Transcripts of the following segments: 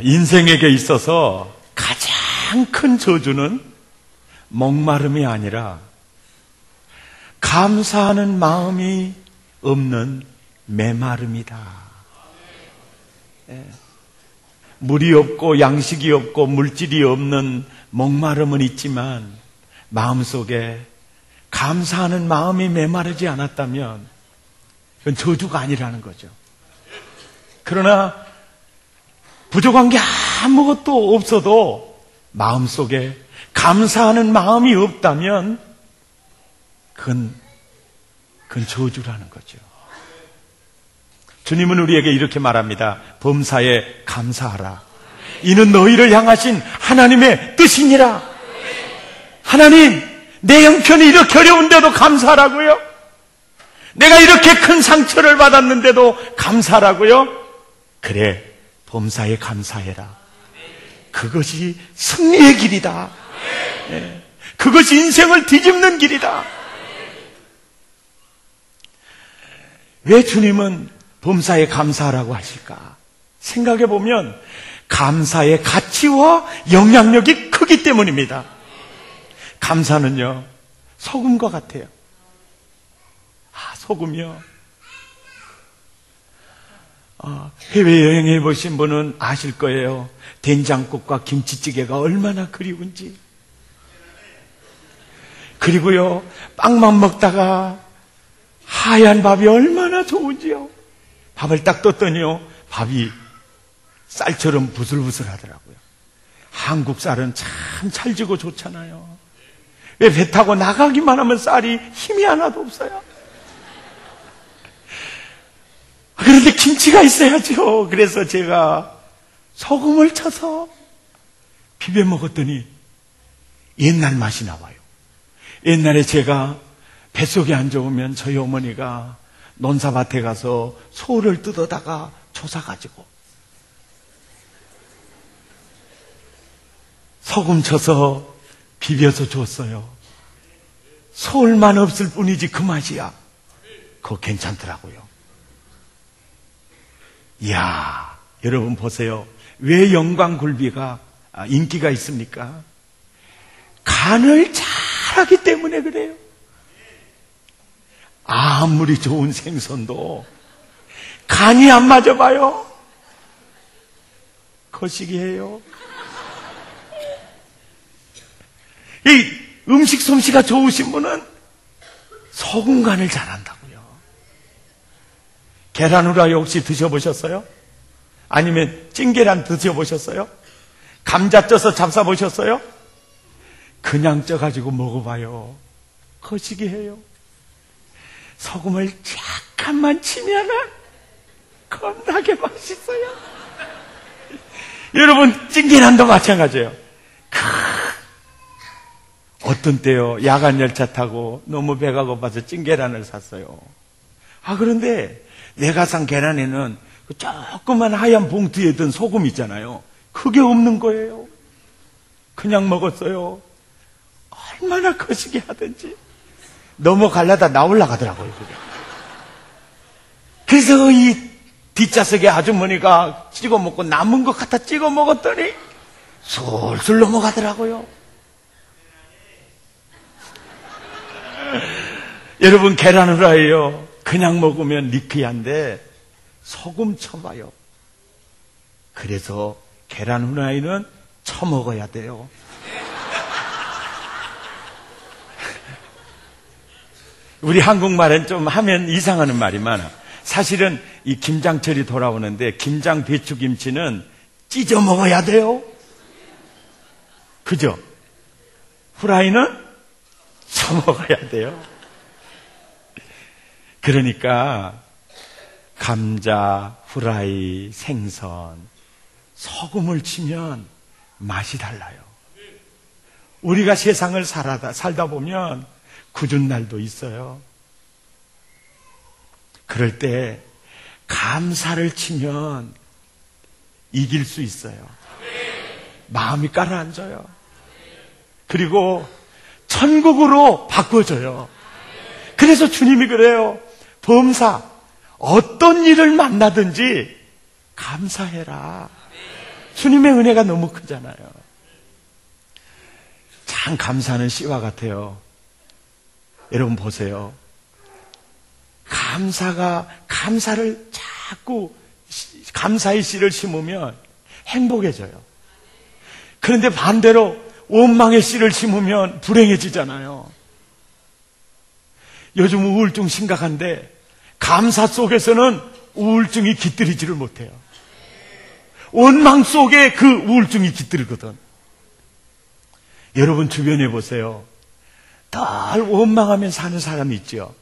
인생에게 있어서 가장 큰 저주는 목마름이 아니라 감사하는 마음이 없는 메마름이다. 물이 없고 양식이 없고 물질이 없는 목마름은 있지만 마음속에 감사하는 마음이 메마르지 않았다면 그건 저주가 아니라는 거죠. 그러나 부족한 게 아무것도 없어도 마음속에 감사하는 마음이 없다면 그건 저주라는 거죠. 주님은 우리에게 이렇게 말합니다. 범사에 감사하라. 이는 너희를 향하신 하나님의 뜻이니라. 하나님, 내 형편이 이렇게 어려운데도 감사하라고요? 내가 이렇게 큰 상처를 받았는데도 감사하라고요? 그래, 범사에 감사해라. 그것이 승리의 길이다. 그것이 인생을 뒤집는 길이다. 왜 주님은 범사에 감사하라고 하실까? 생각해 보면 감사의 가치와 영향력이 크기 때문입니다. 감사는요, 소금과 같아요. 소금이요. 해외여행해 보신 분은 아실 거예요. 된장국과 김치찌개가 얼마나 그리운지. 그리고요, 빵만 먹다가 하얀 밥이 얼마나 좋은지요. 밥을 딱 떴더니요, 밥이 쌀처럼 부슬부슬 하더라고요. 한국 쌀은 참 찰지고 좋잖아요. 왜 배 타고 나가기만 하면 쌀이 힘이 하나도 없어요? 그런데 김치가 있어야죠. 그래서 제가 소금을 쳐서 비벼 먹었더니 옛날 맛이 나와요. 옛날에 제가 뱃속에 안 좋으면 저희 어머니가 논사밭에 가서 소를 뜯어다가 조사가지고 소금 쳐서 비벼서 줬어요. 소울만 없을 뿐이지 그 맛이야. 그거 괜찮더라고요. 이야, 여러분 보세요. 왜 영광굴비가 인기가 있습니까? 간을 잘하기 때문에 그래요. 아무리 좋은 생선도 간이 안 맞아봐요. 거시기해요. 이 음식 솜씨가 좋으신 분은 소금 간을 잘한다고요. 계란 후라이 혹시 드셔보셨어요? 아니면 찐계란 드셔보셨어요? 감자 쪄서 잡숴보셨어요? 그냥 쪄가지고 먹어봐요. 거시기해요. 소금을 약간만 치면은 겁나게 맛있어요. 여러분, 찐계란도 마찬가지예요. 어떤 때요, 야간 열차 타고 너무 배가 고파서 찐계란을 샀어요. 그런데 내가 산 계란에는 그 조그만 하얀 봉투에 든 소금 있잖아요. 그게 없는 거예요. 그냥 먹었어요. 얼마나 거시기 하든지 넘어가려다 나올라 가더라고요. 그게. 그래서 이 뒷좌석에 아주머니가 찍어 먹고 남은 것 갖다 찍어 먹었더니 술술 넘어가더라고요. 여러분, 계란 후라이요, 그냥 먹으면 느끼한데 소금 쳐봐요. 그래서 계란 후라이는 쳐먹어야 돼요. 우리 한국말은 좀 하면 이상하는 말이 많아. 사실은 이 김장철이 돌아오는데 김장 배추김치는 찢어 먹어야 돼요. 그죠? 후라이는 쳐먹어야 돼요. 그러니까 감자, 후라이, 생선, 소금을 치면 맛이 달라요. 우리가 세상을 살다 보면 굳은 날도 있어요. 그럴 때 감사를 치면 이길 수 있어요. 마음이 가라앉아요. 그리고 천국으로 바꿔줘요. 그래서 주님이 그래요. 범사, 어떤 일을 만나든지 감사해라. 주님의 은혜가 너무 크잖아요. 참 감사는 씨와 같아요. 여러분 보세요. 감사를 자꾸 감사의 씨를 심으면 행복해져요. 그런데 반대로 원망의 씨를 심으면 불행해지잖아요. 요즘 우울증 심각한데 감사 속에서는 우울증이 깃들이지를 못해요. 원망 속에 그 우울증이 깃들거든. 여러분 주변에 보세요. 늘 원망하면 사는 사람이 있죠.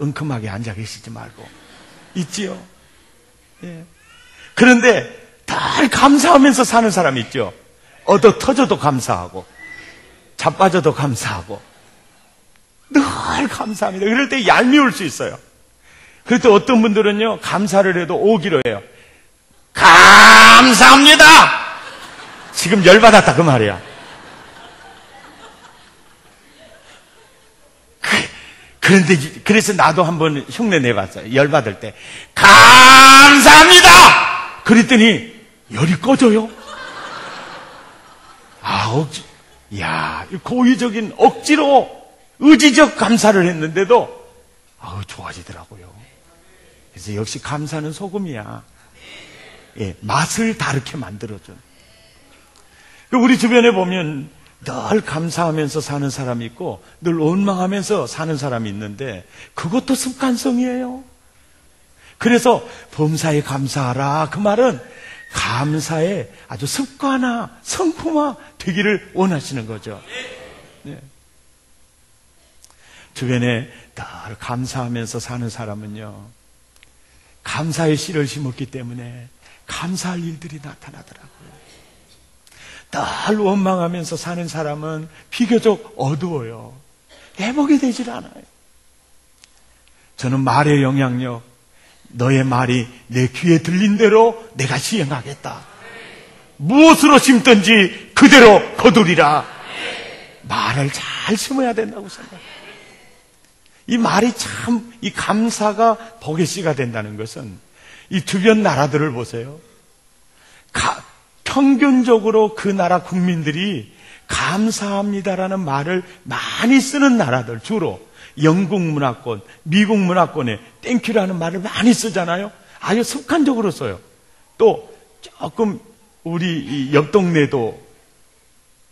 은큼하게 앉아 계시지 말고 있지요. 예. 그런데 늘 감사하면서 사는 사람이 있죠. 얻어 터져도 감사하고 자빠져도 감사하고 늘 감사합니다. 그럴 때 얄미울 수 있어요. 그럴 때 어떤 분들은요 감사를 해도 오기로 해요. 감사합니다. 지금 열받았다 그 말이야. 그런데 그래서 나도 한번 흉내 내봤어요. 열받을 때 감사합니다. 그랬더니 열이 꺼져요. 고의적인 억지로 의지적 감사를 했는데도 좋아지더라고요. 그래서 역시 감사는 소금이야. 예, 맛을 다르게 만들어준. 우리 주변에 보면 늘 감사하면서 사는 사람이 있고 늘 원망하면서 사는 사람이 있는데 그것도 습관성이에요. 그래서 범사에 감사하라. 그 말은 감사의 아주 습관화, 성품화 되기를 원하시는 거죠. 네. 주변에 늘 감사하면서 사는 사람은요, 감사의 씨를 심었기 때문에 감사할 일들이 나타나더라고요. 늘 원망하면서 사는 사람은 비교적 어두워요. 회복이 되질 않아요. 저는 말의 영향력, 너의 말이 내 귀에 들린 대로 내가 시행하겠다. 무엇으로 심든지 그대로 거두리라. 말을 잘 심어야 된다고 생각해요. 이 말이 참, 이 감사가 복의 씨가 된다는 것은 이 주변 나라들을 보세요. 평균적으로 그 나라 국민들이 감사합니다라는 말을 많이 쓰는 나라들, 주로 영국 문화권, 미국 문화권에 땡큐라는 말을 많이 쓰잖아요. 아주 습관적으로 써요. 또 조금 우리 옆 동네도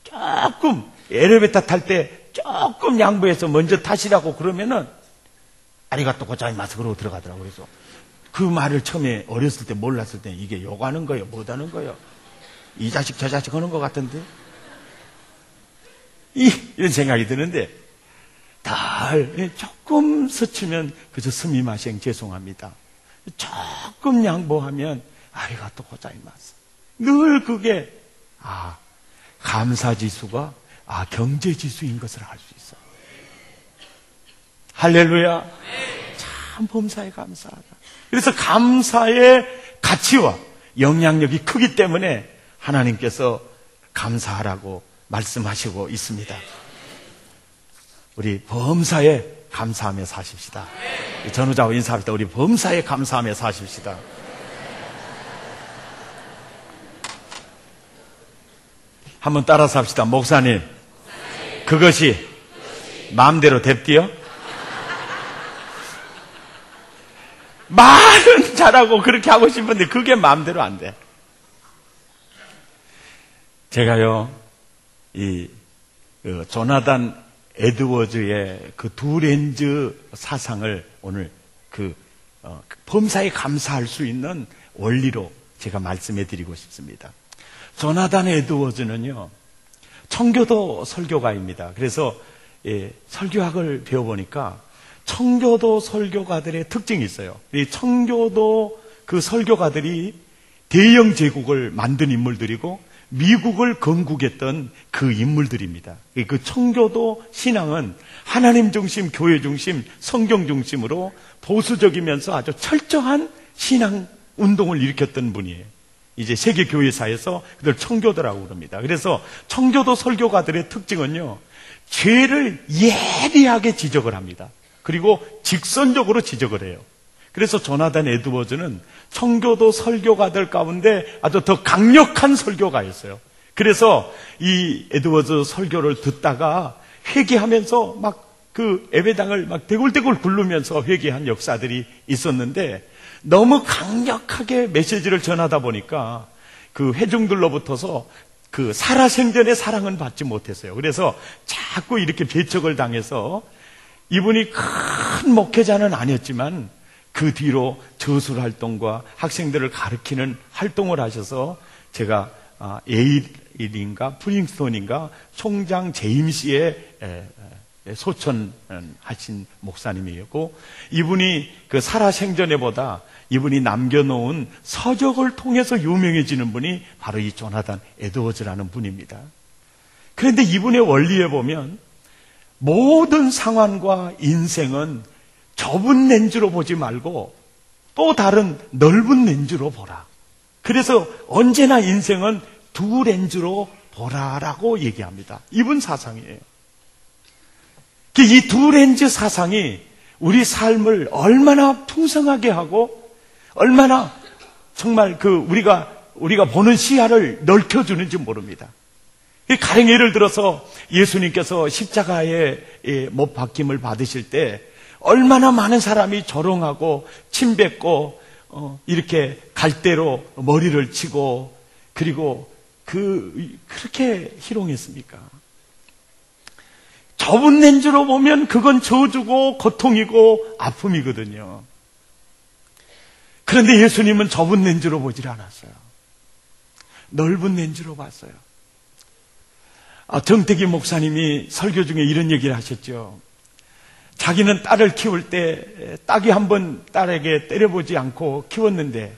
조금 엘리베이터 탈 때 조금 양보해서 먼저 타시라고 그러면은 아리가또 고자이마스 그러고 들어가더라고요. 그래서 그 말을 처음에 어렸을 때 몰랐을 때 이게 욕하는 거예요, 못하는 거예요. 이 자식 저 자식 하는 것 같은데 이런 생각이 드는데 조금 스치면 그저 스미마셍 죄송합니다. 조금 양보하면 아리가또 고자이마스. 늘 그게 감사지수가 경제지수인 것을 알 수 있어요. 할렐루야. 참 범사에 감사하다. 그래서 감사의 가치와 영향력이 크기 때문에 하나님께서 감사하라고 말씀하시고 있습니다. 우리 범사에 감사하며 사십시다. 전우자와 인사할 때 우리 범사에 감사하며 사십시다. 한번 따라서 합시다. 목사님, 그것이 마음대로 됩디요? 말은 잘하고 그렇게 하고 싶은데 그게 마음대로 안 돼. 제가요, 조나단 에드워즈의 그 두 렌즈 사상을 오늘 범사에 감사할 수 있는 원리로 제가 말씀해 드리고 싶습니다. 조나단 에드워즈는요, 청교도 설교가입니다. 그래서 설교학을 배워보니까 청교도 설교가들의 특징이 있어요. 이 청교도 그 설교가들이 대영 제국을 만든 인물들이고 미국을 건국했던 그 인물들입니다. 그 청교도 신앙은 하나님 중심, 교회 중심, 성경 중심으로 보수적이면서 아주 철저한 신앙 운동을 일으켰던 분이에요. 이제 세계 교회사에서 그들 청교도라고 그럽니다. 그래서 청교도 설교가들의 특징은요, 죄를 예리하게 지적을 합니다. 그리고 직선적으로 지적을 해요. 그래서 조나단 에드워즈는 청교도 설교가들 가운데 아주 더 강력한 설교가였어요. 그래서 이 에드워즈 설교를 듣다가 회개하면서 막 그 예배당을 막 대굴대굴 굴르면서 회개한 역사들이 있었는데, 너무 강력하게 메시지를 전하다 보니까 그 회중들로부터서 그 살아생전의 사랑은 받지 못했어요. 그래서 자꾸 이렇게 배척을 당해서, 이분이 큰 목회자는 아니었지만 그 뒤로 저술 활동과 학생들을 가르치는 활동을 하셔서, 제가 예일인가 프링스톤인가 총장 제임스의 소천하신 목사님이었고, 이분이 그 살아생전에보다 이분이 남겨놓은 서적을 통해서 유명해지는 분이 바로 이 조나단 에드워즈라는 분입니다. 그런데 이분의 원리에 보면 모든 상황과 인생은 좁은 렌즈로 보지 말고 또 다른 넓은 렌즈로 보라. 그래서 언제나 인생은 두 렌즈로 보라라고 얘기합니다. 이분 사상이에요. 이 두 렌즈 사상이 우리 삶을 얼마나 풍성하게 하고 얼마나 정말 우리가 보는 시야를 넓혀주는지 모릅니다. 가령 예를 들어서 예수님께서 십자가에 못 박힘을 받으실 때 얼마나 많은 사람이 조롱하고 침뱉고 이렇게 갈대로 머리를 치고, 그리고 그렇게 희롱했습니까? 좁은 렌즈로 보면 그건 저주고 고통이고 아픔이거든요. 그런데 예수님은 좁은 렌즈로 보질 않았어요. 넓은 렌즈로 봤어요. 정택기 목사님이 설교 중에 이런 얘기를 하셨죠. 자기는 딸을 키울 때 딱이 한번 딸에게 때려보지 않고 키웠는데,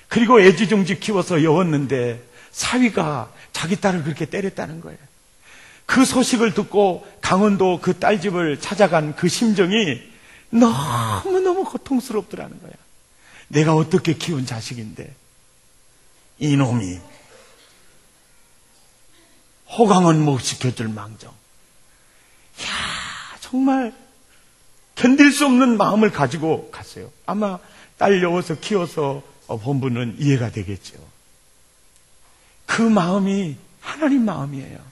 그리고 애지중지 키워서 여웠는데 사위가 자기 딸을 그렇게 때렸다는 거예요. 그 소식을 듣고 강원도 그 딸 집을 찾아간 그 심정이 너무너무 고통스럽더라는 거야. 내가 어떻게 키운 자식인데 이놈이 호강은 못 시켜줄 망정. 정말 견딜 수 없는 마음을 가지고 갔어요. 아마 딸 여워서 키워서 본 분은 이해가 되겠죠. 그 마음이 하나님 마음이에요.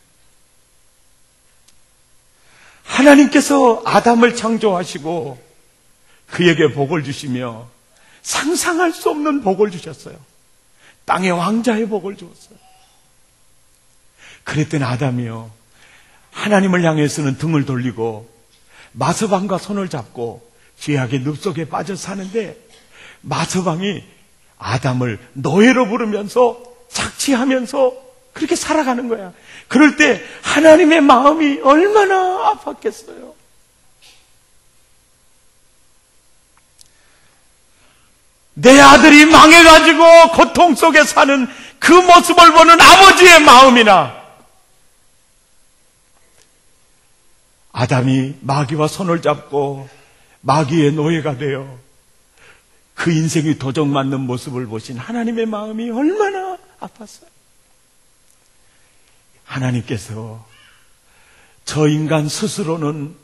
하나님께서 아담을 창조하시고 그에게 복을 주시며 상상할 수 없는 복을 주셨어요. 땅의 왕자의 복을 주었어요. 그랬더니 아담이요, 하나님을 향해서는 등을 돌리고 마서방과 손을 잡고 죄악의 늪속에 빠져 사는데, 마서방이 아담을 노예로 부르면서 착취하면서 그렇게 살아가는 거야. 그럴 때 하나님의 마음이 얼마나 아팠겠어요. 내 아들이 망해가지고 고통 속에 사는 그 모습을 보는 아버지의 마음이나, 아담이 마귀와 손을 잡고 마귀의 노예가 되어 그 인생이 도적맞는 모습을 보신 하나님의 마음이 얼마나 아팠어요. 하나님께서 저 인간 스스로는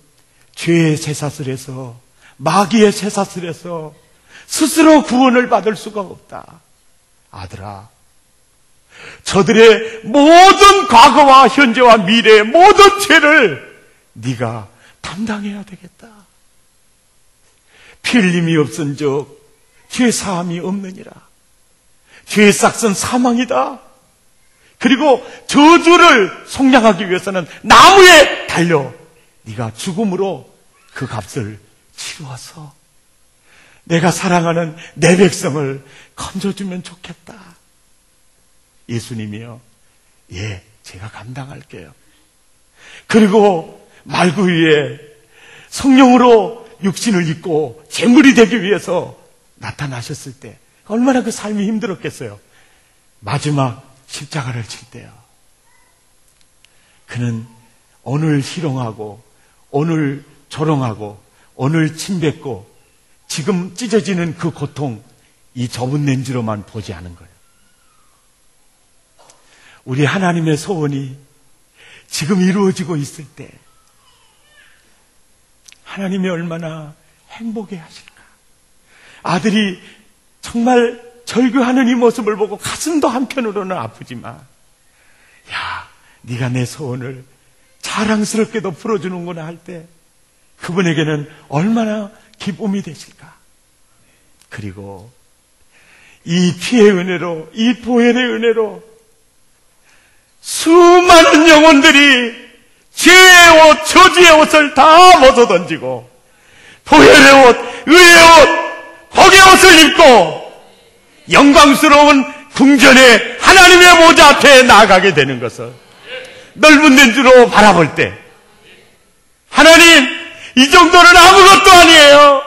죄의 쇠사슬에서, 마귀의 쇠사슬에서 스스로 구원을 받을 수가 없다. 아들아, 저들의 모든 과거와 현재와 미래의 모든 죄를 네가 담당해야 되겠다. 피 흘림이 없은즉 죄 사함이 없느니라. 죄의 싹은 사망이다. 그리고 저주를 속량하기 위해서는 나무에 달려 네가 죽음으로 그 값을 치루어서 내가 사랑하는 내 백성을 건져주면 좋겠다. 예수님이요, 예, 제가 감당할게요. 그리고 말구 위에 성령으로 육신을 입고 재물이 되기 위해서 나타나셨을 때 얼마나 그 삶이 힘들었겠어요. 마지막 십자가를 칠 때요, 그는 오늘 희롱하고 오늘 조롱하고 오늘 침뱉고 지금 찢어지는 그 고통, 이 좁은 렌즈로만 보지 않은 거예요. 우리 하나님의 소원이 지금 이루어지고 있을 때 하나님이 얼마나 행복해 하실까? 아들이 정말 절규하는 이 모습을 보고 가슴도 한편으로는 아프지만, 야, 네가 내 소원을 자랑스럽게도 풀어주는구나 할 때 그분에게는 얼마나 기쁨이 되실까. 그리고 이 피의 은혜로, 이 보혈의 은혜로 수많은 영혼들이 죄의 옷, 저주의 옷을 다 벗어던지고 보혈의 옷, 의의 옷, 복의 옷을 입고 영광스러운 궁전에 하나님의 보좌 앞에 나아가게 되는 것을 넓은 렌즈로 바라볼 때, 하나님, 이 정도는 아무것도 아니에요.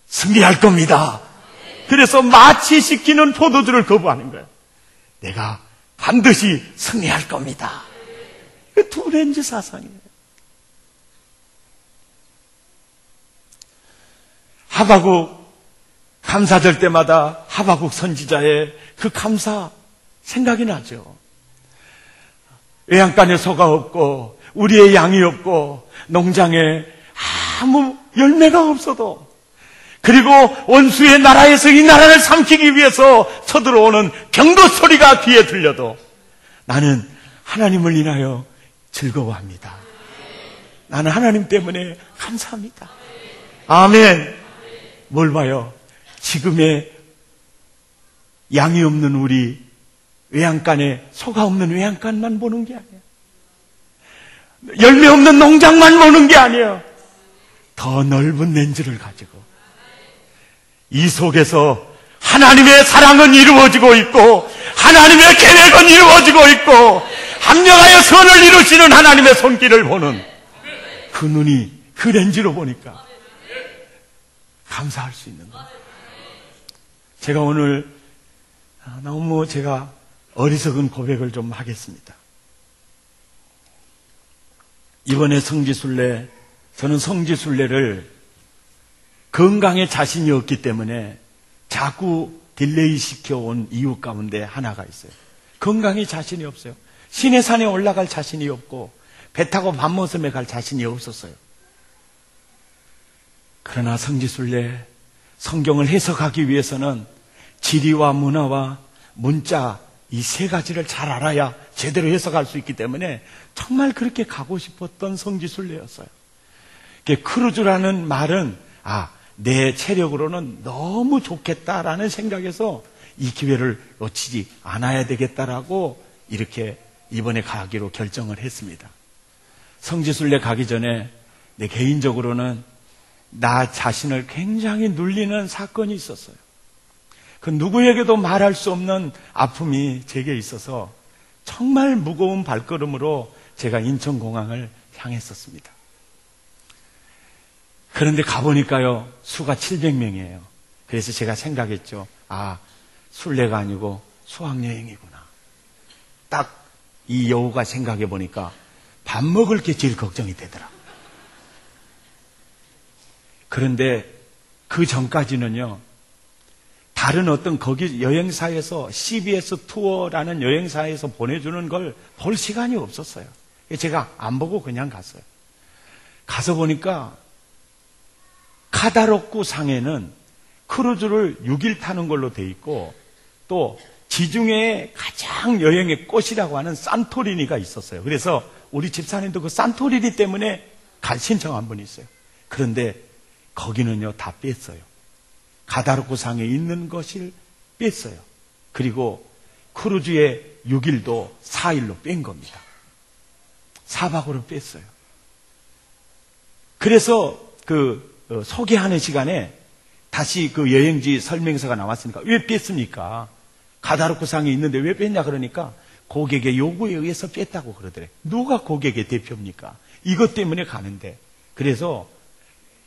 승리할 겁니다. 그래서 마취시키는 포도주를 거부하는 거예요. 내가 반드시 승리할 겁니다. 그 두 렌즈 사상이에요. 하박국 감사절 때마다 하박국 선지자의 그 감사 생각이 나죠. 외양간에 소가 없고 우리의 양이 없고 농장에 아무 열매가 없어도, 그리고 원수의 나라에서 이 나라를 삼키기 위해서 쳐들어오는 경고 소리가 귀에 들려도 나는 하나님을 인하여 즐거워합니다. 나는 하나님 때문에 감사합니다. 아멘. 뭘 봐요? 지금의 양이 없는 우리 외양간에 소가 없는 외양간만 보는 게 아니에요. 열매 없는 농장만 보는 게 아니에요. 더 넓은 렌즈를 가지고 이 속에서 하나님의 사랑은 이루어지고 있고 하나님의 계획은 이루어지고 있고 합력하여 선을 이루시는 하나님의 손길을 보는 그 눈이, 그 렌즈로 보니까 감사할 수 있는 거예요. 제가 오늘 너무 제가 어리석은 고백을 좀 하겠습니다. 이번에 성지순례, 저는 성지순례를 건강에 자신이 없기 때문에 자꾸 딜레이 시켜온 이유 가운데 하나가 있어요. 건강에 자신이 없어요. 시내산에 올라갈 자신이 없고 배 타고 밤모섬에 갈 자신이 없었어요. 그러나 성지순례, 성경을 해석하기 위해서는 지리와 문화와 문자 이 세 가지를 잘 알아야 제대로 해석할 수 있기 때문에 정말 그렇게 가고 싶었던 성지순례였어요. 크루즈라는 말은 내 체력으로는 너무 좋겠다라는 생각에서 이 기회를 놓치지 않아야 되겠다라고 이렇게 이번에 가기로 결정을 했습니다. 성지순례 가기 전에 내 개인적으로는 나 자신을 굉장히 눌리는 사건이 있었어요. 그 누구에게도 말할 수 없는 아픔이 제게 있어서 정말 무거운 발걸음으로 제가 인천공항을 향했었습니다. 그런데 가보니까요, 수가 700명이에요. 그래서 제가 생각했죠. 순례가 아니고 수학여행이구나. 딱 이 여우가 생각해 보니까 밥 먹을 게 제일 걱정이 되더라. 그런데 그 전까지는요, 다른 어떤 거기 여행사에서 CBS 투어라는 여행사에서 보내주는 걸 볼 시간이 없었어요. 제가 안 보고 그냥 갔어요. 가서 보니까 카다로쿠 상에는 크루즈를 6일 타는 걸로 돼 있고 또 지중해의 가장 여행의 꽃이라고 하는 산토리니가 있었어요. 그래서 우리 집사님도 그 산토리니 때문에 신청한 분이 있어요. 그런데 거기는요 다 뺐어요. 카다로쿠 상에 있는 것을 뺐어요. 그리고 크루즈의 6일도 4일로 뺀 겁니다. 4박으로 뺐어요. 그래서 소개하는 시간에 다시 그 여행지 설명서가 나왔으니까 왜 뺐습니까? 카다로쿠 상에 있는데 왜 뺐냐 그러니까 고객의 요구에 의해서 뺐다고 그러더래요. 누가 고객의 대표입니까? 이것 때문에 가는데. 그래서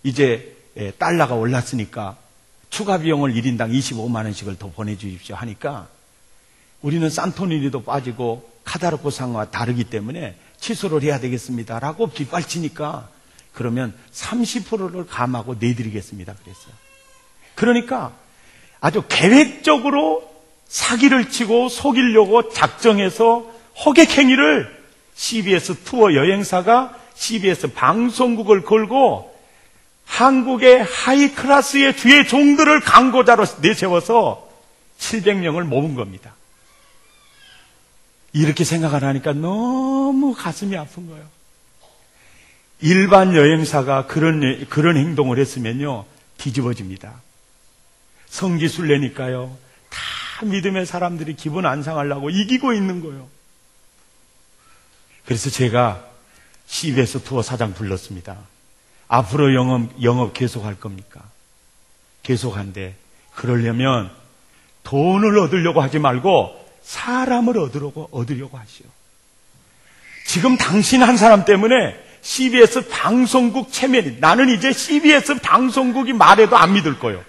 이제 달러가 올랐으니까 추가 비용을 1인당 25만 원씩을 더 보내주십시오 하니까 우리는 산토리니도 빠지고 카다로쿠 상과 다르기 때문에 취소를 해야 되겠습니다라고 빗발치니까 그러면 30%를 감하고 내드리겠습니다 그랬어요. 그러니까 아주 계획적으로 사기를 치고 속이려고 작정해서 호객행위를 CBS 투어 여행사가 CBS 방송국을 걸고 한국의 하이 클래스의 주의 종들을 강고자로 내세워서 700명을 모은 겁니다. 이렇게 생각을 하니까 너무 가슴이 아픈 거예요. 일반 여행사가 그런 행동을 했으면요, 뒤집어집니다. 성지순례니까요, 다 믿음의 사람들이 기분 안 상하려고 이기고 있는 거예요. 그래서 제가 CBS 투어 사장 불렀습니다. 앞으로 영업 계속할 겁니까? 계속한데, 그러려면 돈을 얻으려고 하지 말고 사람을 얻으려고 하시오. 지금 당신 한 사람 때문에 CBS 방송국 체면이, 나는 이제 CBS 방송국이 말해도 안 믿을 거예요.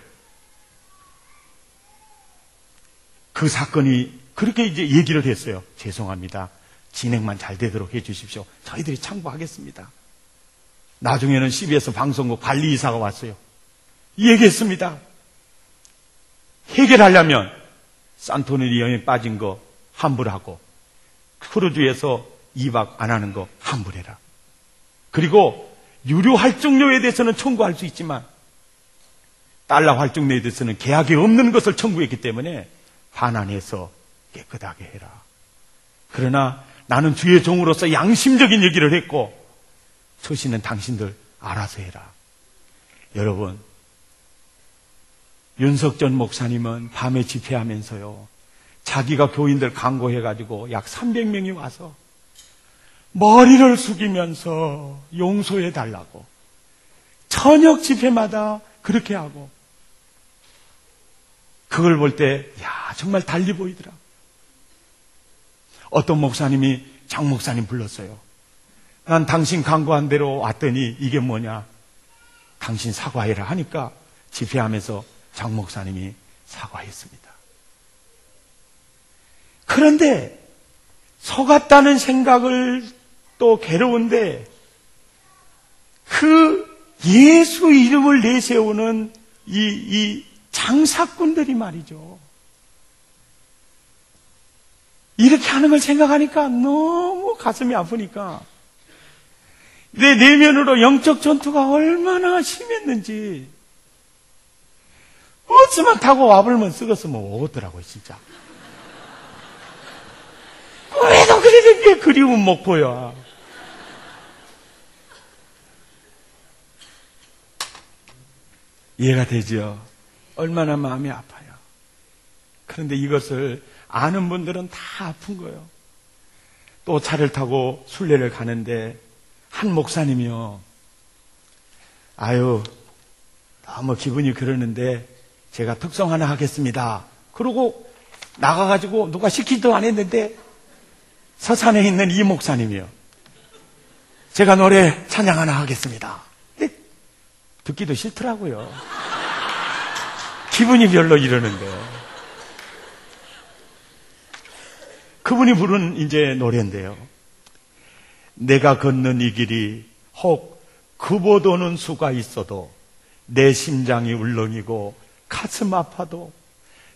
그 사건이 그렇게 이제 얘기를 했어요. 죄송합니다. 진행만 잘 되도록 해 주십시오. 저희들이 참고하겠습니다. 나중에는 CBS 방송국 관리이사가 왔어요. 얘기했습니다. 해결하려면 산토리니 여행 빠진 거 환불하고, 크루즈에서 2박 안 하는 거 환불해라. 그리고 유료 활동료에 대해서는 청구할 수 있지만 달러 활동료에 대해서는 계약이 없는 것을 청구했기 때문에 반환해서 깨끗하게 해라. 그러나 나는 주의 종으로서 양심적인 얘기를 했고, 처신은 당신들 알아서 해라. 여러분, 윤석전 목사님은 밤에 집회하면서요, 자기가 교인들 강고해가지고 약 300명이 와서 머리를 숙이면서 용서해 달라고 저녁 집회마다 그렇게 하고, 그걸 볼 때 정말 달리 보이더라. 어떤 목사님이 장 목사님 불렀어요. 난 당신 강구한 대로 왔더니 이게 뭐냐, 당신 사과해라 하니까 집회하면서 장 목사님이 사과했습니다. 그런데 속았다는 생각을 또 괴로운데, 그 예수 이름을 내세우는 이 장사꾼들이 말이죠, 이렇게 하는 걸 생각하니까 너무 가슴이 아프니까, 내 내면으로 영적 전투가 얼마나 심했는지, 버스만 타고 와불면 썩었으면 오더라고요, 진짜. 왜도 그리는 게 그리운 목포야. 이해가 되죠? 얼마나 마음이 아파요. 그런데 이것을 아는 분들은 다 아픈 거예요. 또 차를 타고 순례를 가는데 한 목사님이요, 너무 기분이 그러는데 제가 특성 하나 하겠습니다. 그러고 나가가지고 누가 시키지도 안 했는데 서산에 있는 이 목사님이요, 제가 노래 찬양 하나 하겠습니다. 근데 듣기도 싫더라고요. 기분이 별로 이러는데. 그분이 부른 이제 노래인데요. 내가 걷는 이 길이 혹 급어 도는 수가 있어도 내 심장이 울렁이고 가슴 아파도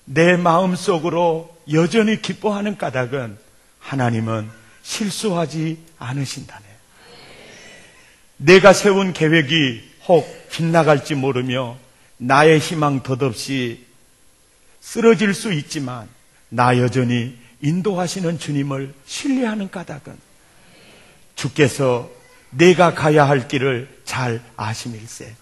내 마음속으로 여전히 기뻐하는 까닭은 하나님은 실수하지 않으신다네. 내가 세운 계획이 혹 빗나갈지 모르며 나의 희망 덧없이 쓰러질 수 있지만 나 여전히 인도하시는 주님을 신뢰하는 까닭은 주께서 내가 가야 할 길을 잘 아심일세.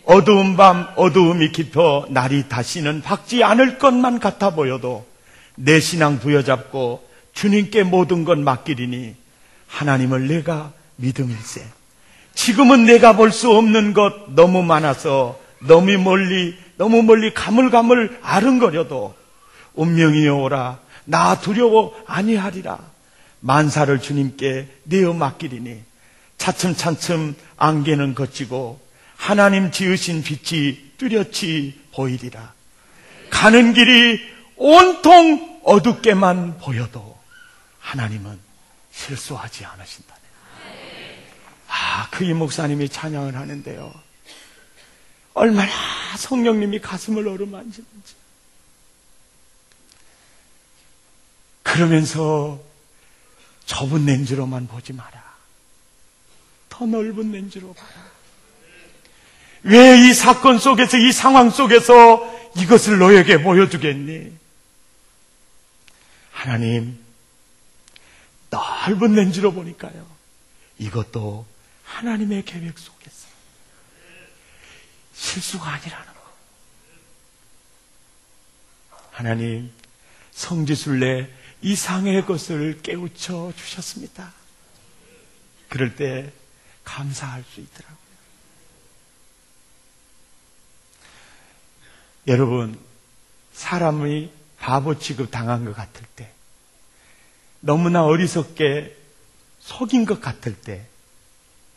어두운 밤 어두움이 깊어 날이 다시는 밝지 않을 것만 같아 보여도 내 신앙 부여잡고 주님께 모든 것 맡기리니 하나님을 내가 믿음일세. 지금은 내가 볼 수 없는 것 너무 많아서 너무 멀리 가물가물 아른거려도 운명이여 오라 나 두려워 아니하리라. 만사를 주님께 내어 맡기리니 차츰차츰 안개는 걷히고 하나님 지으신 빛이 뚜렷이 보이리라. 가는 길이 온통 어둡게만 보여도 하나님은 실수하지 않으신다네. 그 이 목사님이 찬양을 하는데요, 얼마나 성령님이 가슴을 어루만지는지. 그러면서 좁은 렌즈로만 보지 마라. 더 넓은 렌즈로 봐라. 왜 이 사건 속에서, 이 상황 속에서 이것을 너에게 보여주겠니? 하나님, 넓은 렌즈로 보니까요, 이것도 하나님의 계획 속에서 실수가 아니라는 거. 하나님, 성지순례 이상의 것을 깨우쳐 주셨습니다. 그럴 때 감사할 수 있더라고요. 여러분, 사람이 바보 취급 당한 것 같을 때, 너무나 어리석게 속인 것 같을 때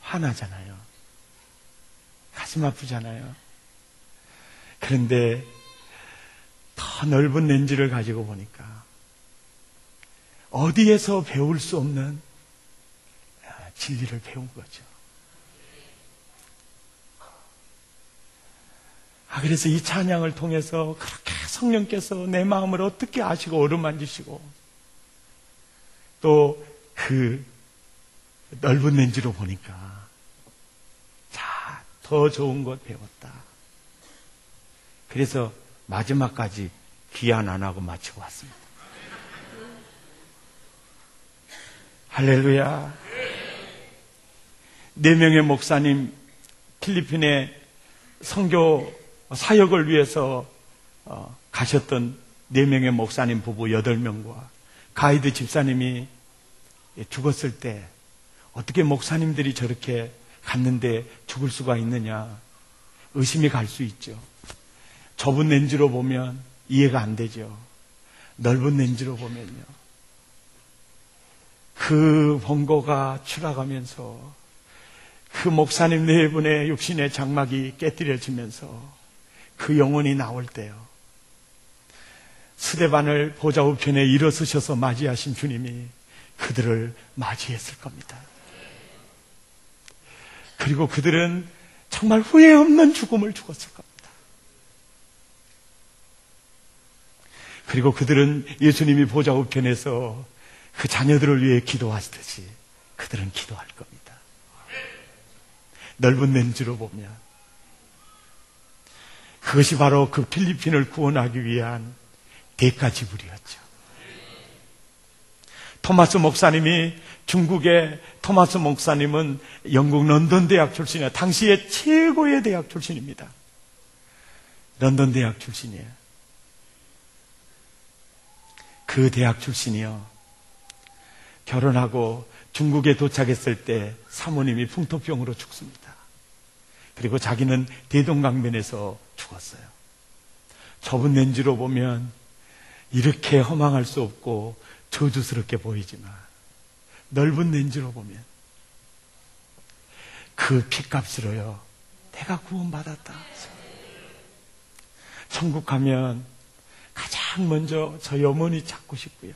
화나잖아요. 가슴 아프잖아요. 그런데 더 넓은 렌즈를 가지고 보니까 어디에서 배울 수 없는 진리를 배운 거죠. 그래서 이 찬양을 통해서 그렇게 성령께서 내 마음을 어떻게 아시고 어루만지시고 또 그 넓은 렌즈로 보니까 자, 더 좋은 것 배웠다. 그래서 마지막까지 귀환 안 하고 마치고 왔습니다. 할렐루야. 4명의 목사님, 필리핀에 선교 사역을 위해서 가셨던 4명의 목사님 부부 8명과 가이드 집사님이 죽었을 때 어떻게 목사님들이 저렇게 갔는데 죽을 수가 있느냐 의심이 갈 수 있죠. 좁은 렌즈로 보면 이해가 안 되죠. 넓은 렌즈로 보면요, 그 번거가 추락하면서 그 목사님 4분의 육신의 장막이 깨뜨려지면서 그 영혼이 나올 때요, 스데반을 보좌 우편에 일어서셔서 맞이하신 주님이 그들을 맞이했을 겁니다. 그리고 그들은 정말 후회 없는 죽음을 죽었을 겁니다. 그리고 그들은 예수님이 보좌 우편에서 그 자녀들을 위해 기도하시듯이 그들은 기도할 겁니다. 넓은 렌즈로 보면 그것이 바로 그 필리핀을 구원하기 위한 대가 지불이었죠. 토마스 목사님이, 중국의 토마스 목사님은 영국 런던 대학 출신이에요. 당시의 최고의 대학 출신입니다. 런던 대학 출신이에요. 그 대학 출신이요, 결혼하고 중국에 도착했을 때 사모님이 풍토병으로 죽습니다. 그리고 자기는 대동강변에서 죽었어요. 좁은 렌즈로 보면 이렇게 허망할 수 없고 저주스럽게 보이지만 넓은 렌즈로 보면 그 핏값으로요 내가 구원받았다. 천국 가면 가장 먼저 저희 어머니 찾고 싶고요,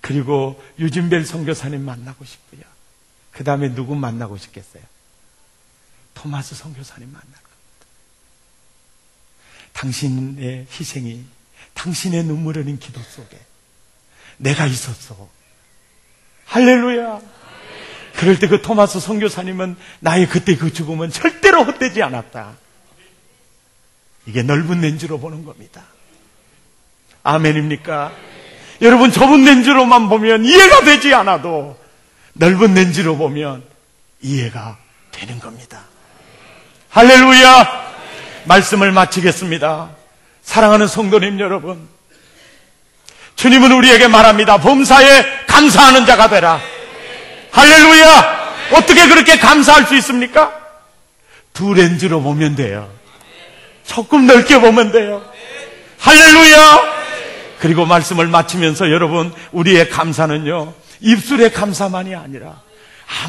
그리고 유진벨 선교사님 만나고 싶고요, 그 다음에 누구 만나고 싶겠어요? 토마스 선교사님 만날 겁니다. 당신의 희생이, 당신의 눈물 흘린 기도 속에 내가 있었어. 할렐루야. 그럴 때 그 토마스 선교사님은 나의 그때 그 죽음은 절대로 헛되지 않았다. 이게 넓은 렌즈로 보는 겁니다. 아멘입니까? 여러분, 좁은 렌즈로만 보면 이해가 되지 않아도 넓은 렌즈로 보면 이해가 되는 겁니다. 할렐루야. 말씀을 마치겠습니다. 사랑하는 성도님 여러분, 주님은 우리에게 말합니다. 범사에 감사하는 자가 되라. 할렐루야. 어떻게 그렇게 감사할 수 있습니까? 두 렌즈로 보면 돼요. 조금 넓게 보면 돼요. 할렐루야. 그리고 말씀을 마치면서 여러분, 우리의 감사는요, 입술의 감사만이 아니라,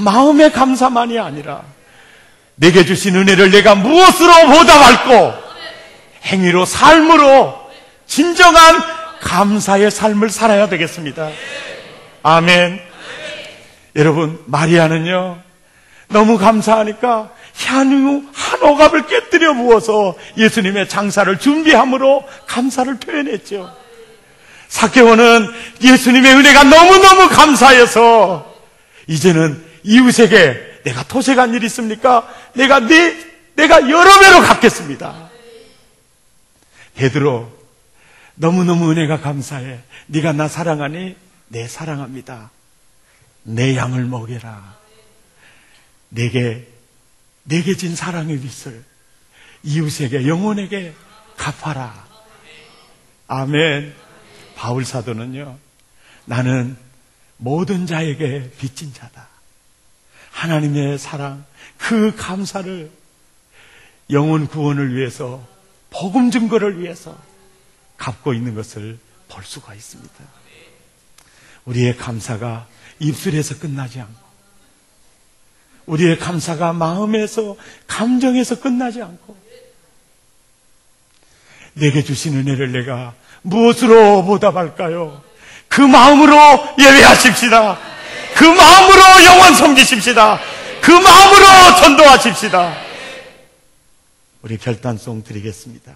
마음의 감사만이 아니라, 내게 주신 은혜를 내가 무엇으로 보답할꼬? 행위로, 삶으로 진정한 감사의 삶을 살아야 되겠습니다. 아멘. 여러분, 마리아는요, 너무 감사하니까 향유 한 오갑을 깨뜨려 부어서 예수님의 장사를 준비함으로 감사를 표현했죠. 삭개오는 예수님의 은혜가 너무너무 감사해서 이제는 이웃에게 내가 토색한 일 있습니까? 내가 내 내가 여러 배로 갚겠습니다. 베드로, 너무너무 은혜가 감사해. 네가 나 사랑하니? 네, 사랑합니다. 내 양을 먹여라. 내게 진 사랑의 빚을 이웃에게, 영혼에게 갚아라. 아멘. 바울 사도는요, 나는 모든 자에게 빚진 자다. 하나님의 사랑, 그 감사를 영혼 구원을 위해서, 복음 증거를 위해서 갚고 있는 것을 볼 수가 있습니다. 우리의 감사가 입술에서 끝나지 않고, 우리의 감사가 마음에서, 감정에서 끝나지 않고, 내게 주신 은혜를 내가 무엇으로 보답할까요? 그 마음으로 예배하십시다. 그 마음으로 영원 섬기십시다. 그 마음으로 전도하십시다. 우리 결단송 드리겠습니다.